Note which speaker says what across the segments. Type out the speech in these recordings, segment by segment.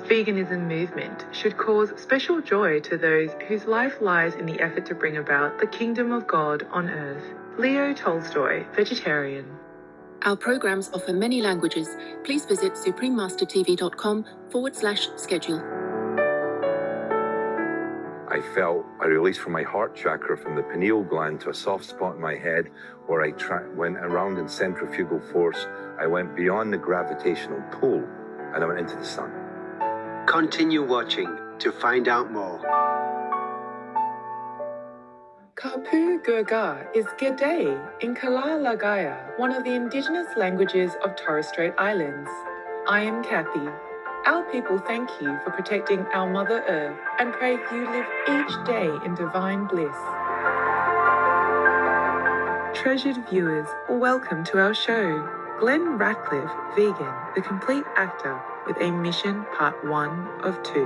Speaker 1: veganism movement should cause special joy to those whose life lies in the effort to bring about the kingdom of God on earth. Leo Tolstoy, vegetarian.
Speaker 2: Our programs offer many languages. Please visit suprememastertv.com/schedule.
Speaker 3: I felt a release from my heart chakra from the pineal gland to a soft spot in my head where I went around in centrifugal force. I went beyond the gravitational pull and I went into the sun.
Speaker 4: Continue watching to find out more.
Speaker 1: Kapu Gurga is G'day in Kalalagaya, one of the indigenous languages of Torres Strait Islands. I am Kathy. Our people thank you for protecting our Mother Earth and pray you live each day in divine bliss. Treasured viewers, welcome to our show. Glenn Ratcliffe, vegan, the complete actor with a mission part 1 of 2.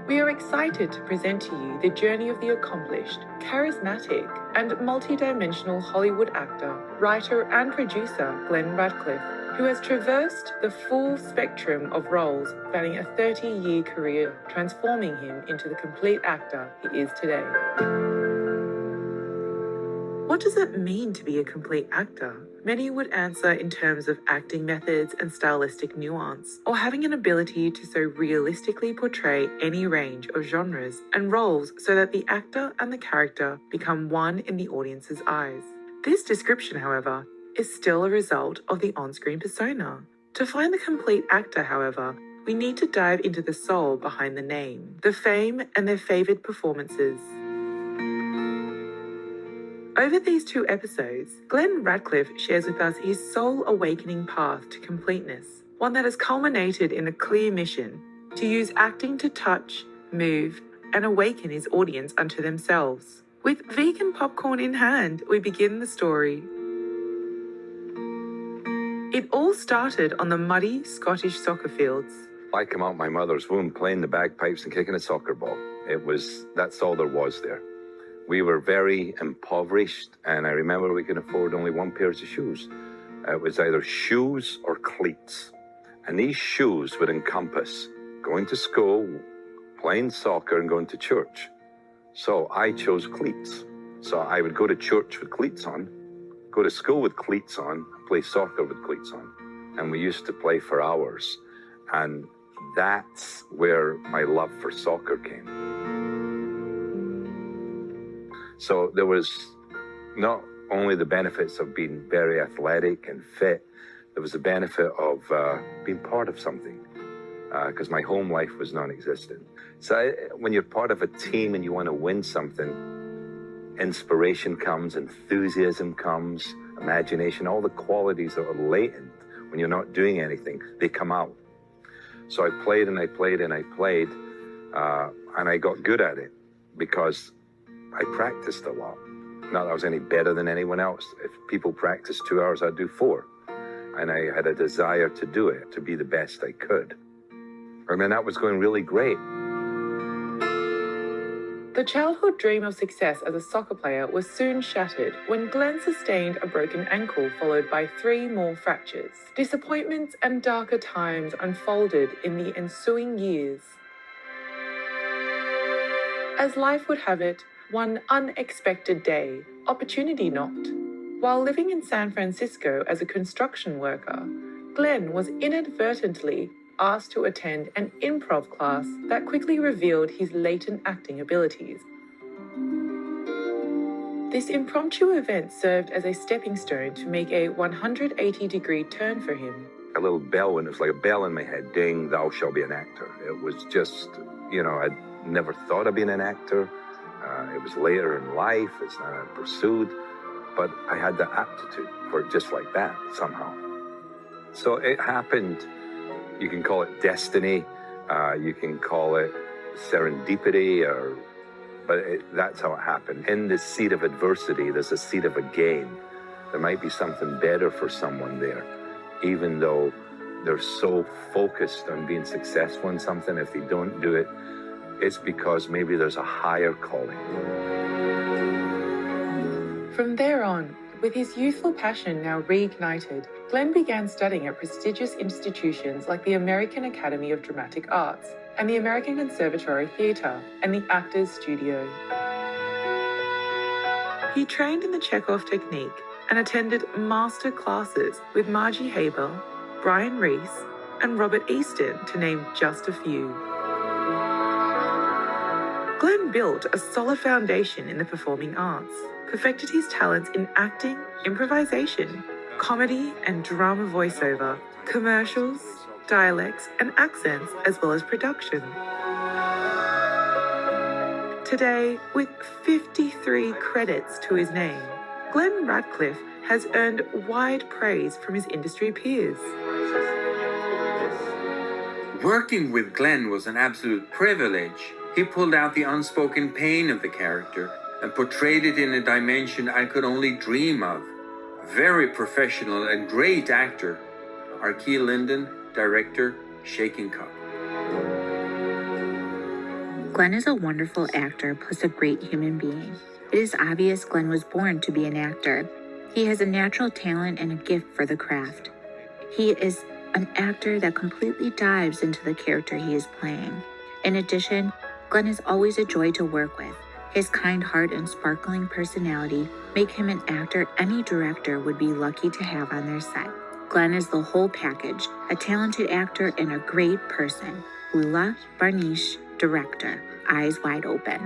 Speaker 1: We are excited to present to you the journey of the accomplished, charismatic, and multidimensional Hollywood actor, writer, and producer Glenn Ratcliffe, who has traversed the full spectrum of roles spanning a 30-year career, transforming him into the complete actor he is today. What does it mean to be a complete actor? Many would answer in terms of acting methods and stylistic nuance, or having an ability to so realistically portray any range of genres and roles so that the actor and the character become one in the audience's eyes. This description, however, is still a result of the on-screen persona. To find the complete actor, however, we need to dive into the soul behind the name, the fame, and their favoured performances. Over these 2 episodes, Glenn Ratcliffe shares with us his soul-awakening path to completeness, one that has culminated in a clear mission to use acting to touch, move, and awaken his audience unto themselves. With vegan popcorn in hand, we begin the story. It all started on the muddy Scottish soccer fields.
Speaker 3: I came out my mother's womb playing the bagpipes and kicking a soccer ball. That's all there was there. We were very impoverished, and I remember we could afford only one pair of shoes. It was either shoes or cleats. And these shoes would encompass going to school, playing soccer, and going to church. So I chose cleats. So I would go to church with cleats on, go to school with cleats on, play soccer with cleats on. And we used to play for hours. And that's where my love for soccer came. So there was not only the benefits of being very athletic and fit, there was the benefit of being part of something, because my home life was non-existent. So when you're part of a team and you want to win something, inspiration comes, enthusiasm comes, imagination, all the qualities that are latent when you're not doing anything, they come out. So I played and I played and I played, and I got good at it because I practiced a lot. Not that I was any better than anyone else. If people practiced 2 hours, I'd do 4. And I had a desire to do it, to be the best I could. I mean, that was going really great.
Speaker 1: The childhood dream of success as a soccer player was soon shattered when Glenn sustained a broken ankle followed by 3 more fractures. Disappointments and darker times unfolded in the ensuing years. As life would have it, one unexpected day, opportunity knocked. While living in San Francisco as a construction worker, Glenn was inadvertently asked to attend an improv class that quickly revealed his latent acting abilities. This impromptu event served as a stepping stone to make a 180-degree turn for him.
Speaker 3: A little bell, and it was like a bell in my head, ding, thou shalt be an actor. It was just, I'd never thought of being an actor. It was later in life, it's not I pursued, but I had the aptitude for it just like that, somehow. So it happened. You can call it destiny, you can call it serendipity, but that's how it happened. In the seed of adversity, there's a seed of a gain. There might be something better for someone there, even though they're so focused on being successful in something. If they don't do it, it's because maybe there's a higher calling.
Speaker 1: From there on, With his youthful passion now reignited, Glenn began studying at prestigious institutions like the American Academy of Dramatic Arts and the American Conservatory Theatre and the Actors Studio. He trained in the Chekhov technique and attended master classes with Margie Haber, Brian Reese, and Robert Easton, to name just a few. Glenn built a solid foundation in the performing arts, perfected his talents in acting, improvisation, comedy and drama voiceover, commercials, dialects and accents, as well as production. Today, with 53 credits to his name, Glenn Ratcliffe has earned wide praise from his industry peers.
Speaker 5: Working with Glenn was an absolute privilege. He pulled out the unspoken pain of the character and portrayed it in a dimension I could only dream of. Very professional and great actor. Arkey Linden, director, Shaking Cup.
Speaker 6: Glenn is a wonderful actor plus a great human being. It is obvious Glenn was born to be an actor. He has a natural talent and a gift for the craft. He is an actor that completely dives into the character he is playing. In addition, Glenn is always a joy to work with. His kind heart and sparkling personality make him an actor any director would be lucky to have on their set. Glenn is the whole package, a talented actor and a great person. Hula Barnish, director, eyes wide open.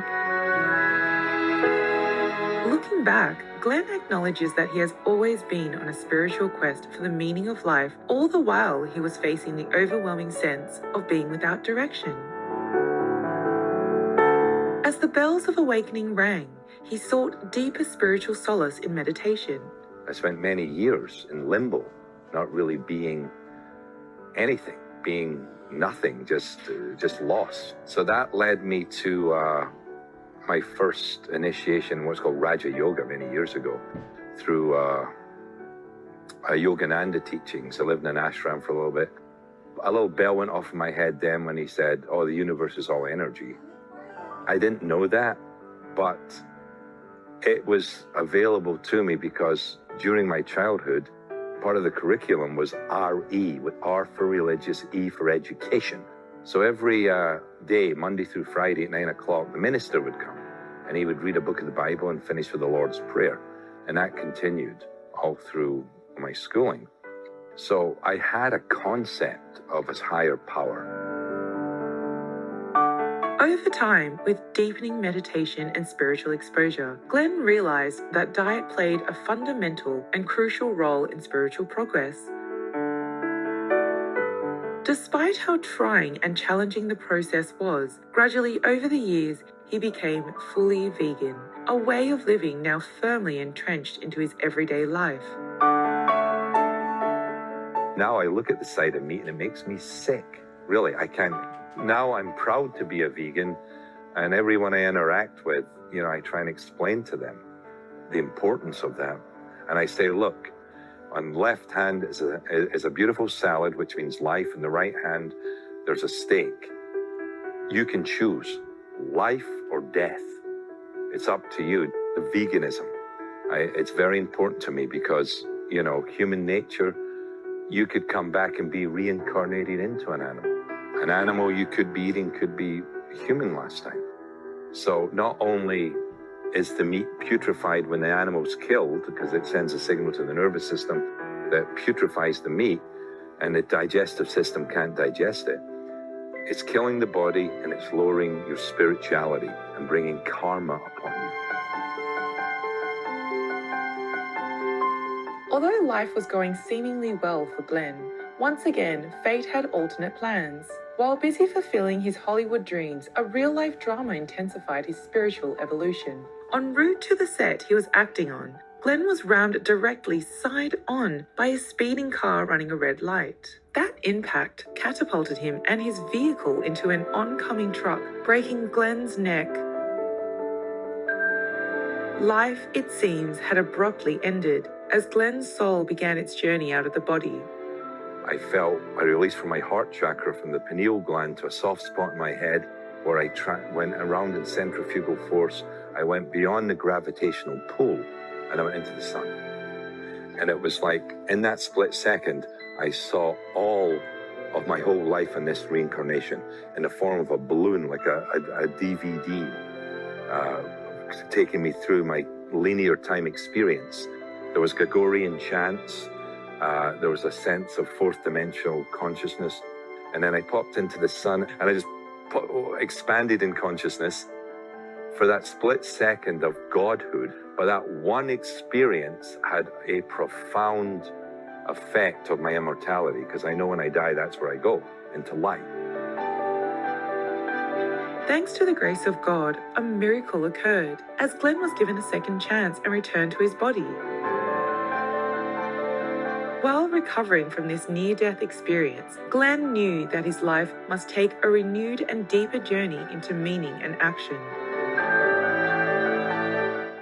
Speaker 1: Looking back, Glenn acknowledges that he has always been on a spiritual quest for the meaning of life, all the while he was facing the overwhelming sense of being without direction. As the bells of awakening rang, he sought deeper spiritual solace in meditation.
Speaker 3: I spent many years in limbo, not really being anything, being nothing, just lost. So that led me to my first initiation in what's called Raja Yoga many years ago, through a Yogananda teachings. I lived in an ashram for a little bit. A little bell went off in my head then when he said, "Oh, the universe is all energy." I didn't know that, but it was available to me because during my childhood, part of the curriculum was RE, with R for religious, E for education. So every day, Monday through Friday at 9 o'clock, the minister would come and he would read a book of the Bible and finish with the Lord's Prayer. And that continued all through my schooling. So I had a concept of his higher power.
Speaker 1: Over time, with deepening meditation and spiritual exposure, Glenn realized that diet played a fundamental and crucial role in spiritual progress. Despite how trying and challenging the process was, gradually over the years, he became fully vegan, a way of living now firmly entrenched into his everyday life.
Speaker 3: Now I look at the sight of meat and it makes me sick. Really, I can't. Now I'm proud to be a vegan, and everyone I interact with, I try and explain to them the importance of that. And I say, look, on the left hand is a beautiful salad, which means life. In the right hand, there's a steak. You can choose life or death. It's up to you. The veganism, it's very important to me because, human nature, you could come back and be reincarnated into an animal. An animal you could be eating could be human last time. So not only is the meat putrefied when the animal's killed, because it sends a signal to the nervous system that putrefies the meat, and the digestive system can't digest it. It's killing the body and it's lowering your spirituality and bringing karma upon you.
Speaker 1: Although life was going seemingly well for Glenn, once again, fate had alternate plans. While busy fulfilling his Hollywood dreams, a real-life drama intensified his spiritual evolution. En route to the set he was acting on, Glenn was rammed directly side-on by a speeding car running a red light. That impact catapulted him and his vehicle into an oncoming truck, breaking Glenn's neck. Life, it seems, had abruptly ended as Glenn's soul began its journey out of the body.
Speaker 3: I felt a release from my heart chakra from the pineal gland to a soft spot in my head where I went around in centrifugal force. I went beyond the gravitational pull and I went into the sun. And it was like, in that split second, I saw all of my whole life in this reincarnation in the form of a balloon, like a DVD, taking me through my linear time experience. There was Gregorian chants, there was a sense of fourth dimensional consciousness, and then I popped into the sun and I just expanded in consciousness for that split second of godhood. But that one experience had a profound effect of my immortality, because I know when I die, that's where I go, into light.
Speaker 1: Thanks to the grace of God, a miracle occurred as Glenn was given a second chance and returned to his body. While recovering from this near-death experience, Glenn knew that his life must take a renewed and deeper journey into meaning and action.